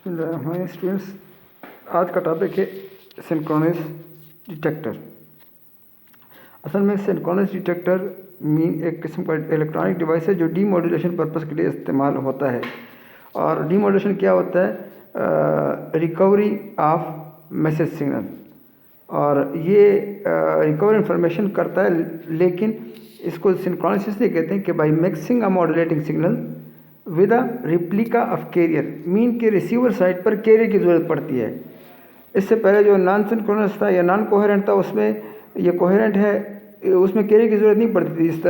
हमारे स्टूडेंट्स, आज का टॉपिक है सिंक्रोनस डिटेक्टर। असल में सिंक्रोनस डिटेक्टर एक किस्म का इलेक्ट्रॉनिक डिवाइस है जो डीमॉड्यूलेशन पर्पस के लिए इस्तेमाल होता है। और डीमॉड्यूलेशन क्या होता है? Recovery of message signal. और ये रिकवर इंफॉर्मेशन करता है, लेकिन इसको सिंक्रोनस इसलिए कहते हैं कि by mixing a modulating signal with a replica of carrier. Mean के रिसीवर साइड पर कैरियर की ज़रूरत पड़ती है। इससे पहले जो नॉन सिंक्रोनस था या नॉन कोहेरेंट था, उसमें ये कोहेरेंट है, उसमें कैरियर की ज़रूरत नहीं पड़ती थी। इस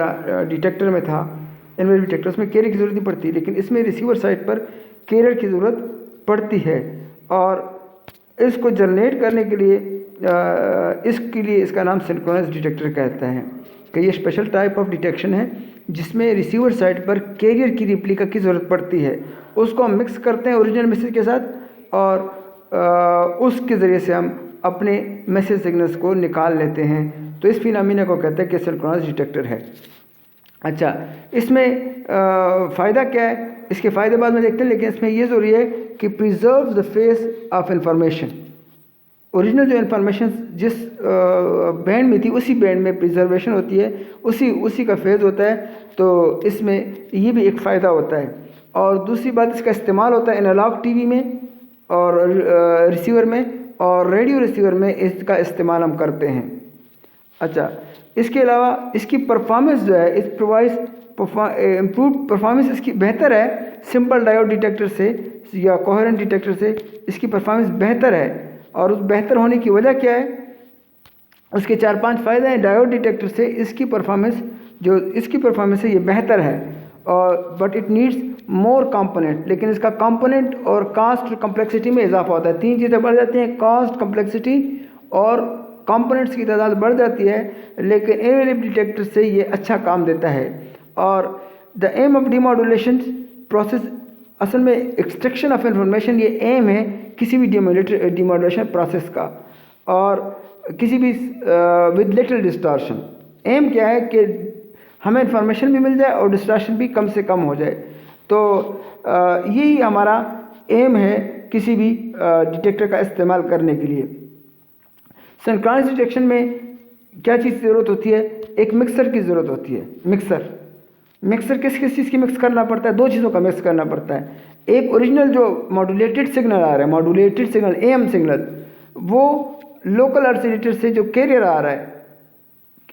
डिटेक्टर में था, इनवर्टर डिटेक्टर, उसमें कैरियर की ज़रूरत नहीं पड़ती, लेकिन इसमें रिसीवर साइड पर कैरियर की ज़रूरत पड़ती है। और इसको जनरेट करने के लिए इसके लिए इसका नाम सिंक्रोनस डिटेक्टर कहते हैं कि ये स्पेशल टाइप ऑफ डिटेक्शन है जिसमें रिसीवर साइड पर कैरियर की रिप्लिका की ज़रूरत पड़ती है। उसको हम मिक्स करते हैं ओरिजिनल मैसेज के साथ और उसके ज़रिए से हम अपने मैसेज सिग्नल्स को निकाल लेते हैं। तो इस फिनोमेना को कहते हैं कि सिंक्रोनस डिटेक्टर है। अच्छा, इसमें फ़ायदा क्या है? इसके फ़ायदे बाद में देखते हैं, लेकिन इसमें ये ज़रूरी है कि preserve the face of information. Original जो इन्फॉर्मेशन जिस बैंड में थी उसी बैंड में प्रिजर्वेशन होती है, उसी का फेज़ होता है। तो इसमें ये भी एक फ़ायदा होता है। और दूसरी बात, इसका इस्तेमाल होता है एनालॉग टीवी में और रिसीवर में और रेडियो रिसीवर में इसका इस्तेमाल हम करते हैं। अच्छा, इसके अलावा इसकी परफॉर्मेंस जो है, इस प्रोवाइड्स इम्प्रूव परफॉर्मेंस इसकी बेहतर है सिंपल डायोड डिटेक्टर से या कोहेरेंट डिटेक्टर से। इसकी परफॉर्मेंस बेहतर है। और उस बेहतर होने की वजह क्या है? उसके 4-5 फ़ायदे हैं। डायोड डिटेक्टर से इसकी परफॉर्मेंस है ये बेहतर है, और but it needs more component. लेकिन इसका कंपोनेंट और कास्ट कम्प्लेक्सिटी में इजाफा होता है। 3 चीज़ें बढ़ जाती हैं, कास्ट, कम्प्लेक्सिटी और कंपोनेंट्स की तादाद बढ़ जाती है। लेकिन इनवेरिएबल डिटेक्टर से ये अच्छा काम देता है। और the aim of demodulation process, असल में एक्सट्रैक्शन ऑफ इंफॉर्मेशन ये एम है किसी भी डीमॉड्यूलेशन प्रोसेस का, और किसी भी विद लिटिल डिस्टॉर्शन। एम क्या है कि हमें इंफॉर्मेशन भी मिल जाए और डिस्टॉर्शन भी कम से कम हो जाए। तो यही हमारा एम है किसी भी डिटेक्टर का इस्तेमाल करने के लिए। सिंक्रोनस डिटेक्शन में क्या चीज़ की ज़रूरत होती है? एक मिक्सर की ज़रूरत होती है। मिक्सर किस चीज़ की मिक्स करना पड़ता है? 2 चीज़ों का मिक्स करना पड़ता है। एक ओरिजिनल जो मॉड्यूलेटेड सिग्नल आ रहा है, मॉड्यूलेटेड सिग्नल एम सिग्नल, वो लोकल ऑसिलेटर से जो कैरियर आ रहा है,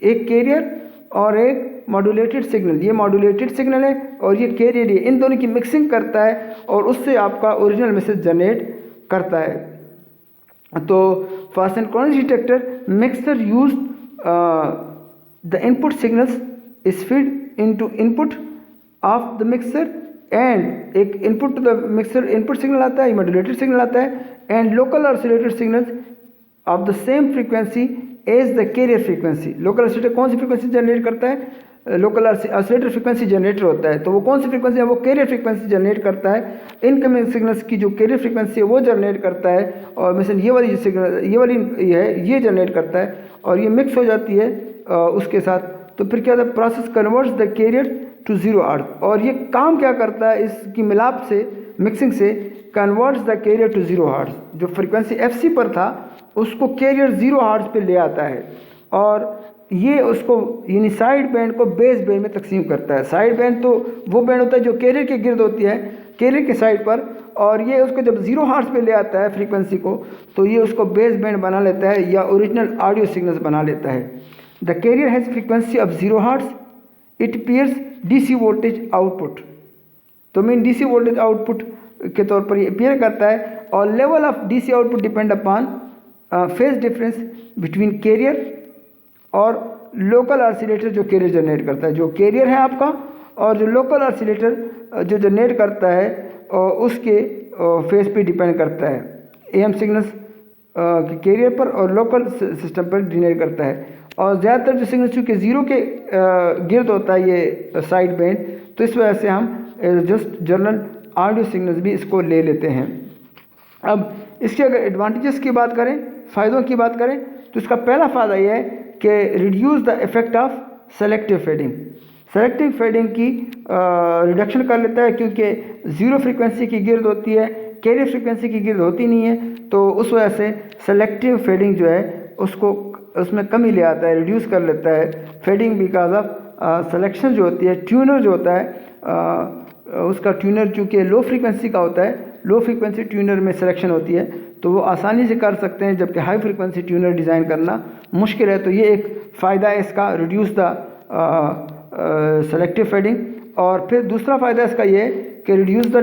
एक कैरियर और एक मॉड्यूलेटेड सिग्नल, ये मॉड्यूलेटेड सिग्नल है और ये कैरियर है, इन दोनों की मिक्सिंग करता है और उससे आपका ओरिजिनल मैसेज जनरेट करता है। तो for synchronous detector mixer use the input signals is feed into input of the mixer and एक input to the mixer input signal आता है, मॉड्यूलेटेड सिग्नल आता है, and local oscillated signals of the same frequency as the carrier frequency. Local oscillator कौन सी frequency generate करता है? Local oscillator frequency generator होता है। तो वो कौन सी फ्रीक्वेंसी है? वो कैरियर फ्रीक्वेंसी जनरेट करता है। इनकमिंग सिग्नल्स की जो कैरियर फ्रीक्वेंसी है वो जनरेट करता है, और मिसल ये वाली सिग्नल, ये वाली है, ये जनरेट करता है और ये मिक्स हो जाती है उसके साथ। तो फिर क्या होता है? Process converts the carrier to 0 hertz. और ये काम क्या करता है? इसकी मिलाप से, मिक्सिंग से converts the carrier to 0 hertz. जो फ्रीक्वेंसी FC पर था उसको कैरियर 0 हर्ट्ज पे ले आता है, और ये उसको यानी साइड बैंड को बेस बैंड में तकसीम करता है। साइड बैंड तो वो बैंड होता है जो कैरियर के गिर्द होती है, कैरियर के साइड पर, और ये उसको जब 0 हर्ट्ज पे ले आता है फ्रीक्वेंसी को, तो ये उसको बेस बैंड बना लेता है या ओरिजिनल ऑडियो सिग्नल्स बना लेता है। The carrier has frequency of 0 hertz, it appears DC voltage output. तो मीन DC वोल्टेज आउटपुट के तौर पर ये अपीयर करता है, और level of DC output depend upon phase difference between carrier और लोकल ऑसिलेटर जो कैरियर जनरेट करता है। जो कैरियर है आपका और जो लोकल ऑसिलेटर जो जनरेट करता है उसके फेज पे डिपेंड करता है। AM सिग्नल्स कैरियर पर और लोकल सिस्टम पर जनरेट करता है। और ज़्यादातर जो सिग्नल चूँकि 0 के गिर्द होता है ये साइड बैंड, तो इस वजह से हम जस्ट जनरल ऑडियो सिग्नल्स भी इसको ले लेते हैं। अब इसके अगर एडवांटेजेस की बात करें, फ़ायदों की बात करें, तो इसका पहला फ़ायदा यह है कि reduce the effect of selective fading. Selective fading की रिडक्शन कर लेता है, क्योंकि 0 फ्रीक्वेंसी की गिर्द होती है कैरियर फ्रीक्वेंसी की गिर होती नहीं है, तो उस वजह से सेलेक्टिव फेडिंग जो है उसको उसमें कमी ले आता है, रिड्यूस कर लेता है। फेडिंग बिकॉज ऑफ सिलेक्शन जो होती है, ट्यूनर जो होता है उसका ट्यूनर चूँकि लो फ्रीक्वेंसी का होता है, लो फ्रीक्वेंसी ट्यूनर में सिलेक्शन होती है तो वो आसानी से कर सकते हैं, जबकि हाई फ्रीक्वेंसी ट्यूनर डिज़ाइन करना मुश्किल है। तो ये एक फ़ायदा है इसका, रिड्यूस द सेलेक्टिव फेडिंग। और फिर दूसरा फ़ायदा इसका ये है कि रिड्यूस द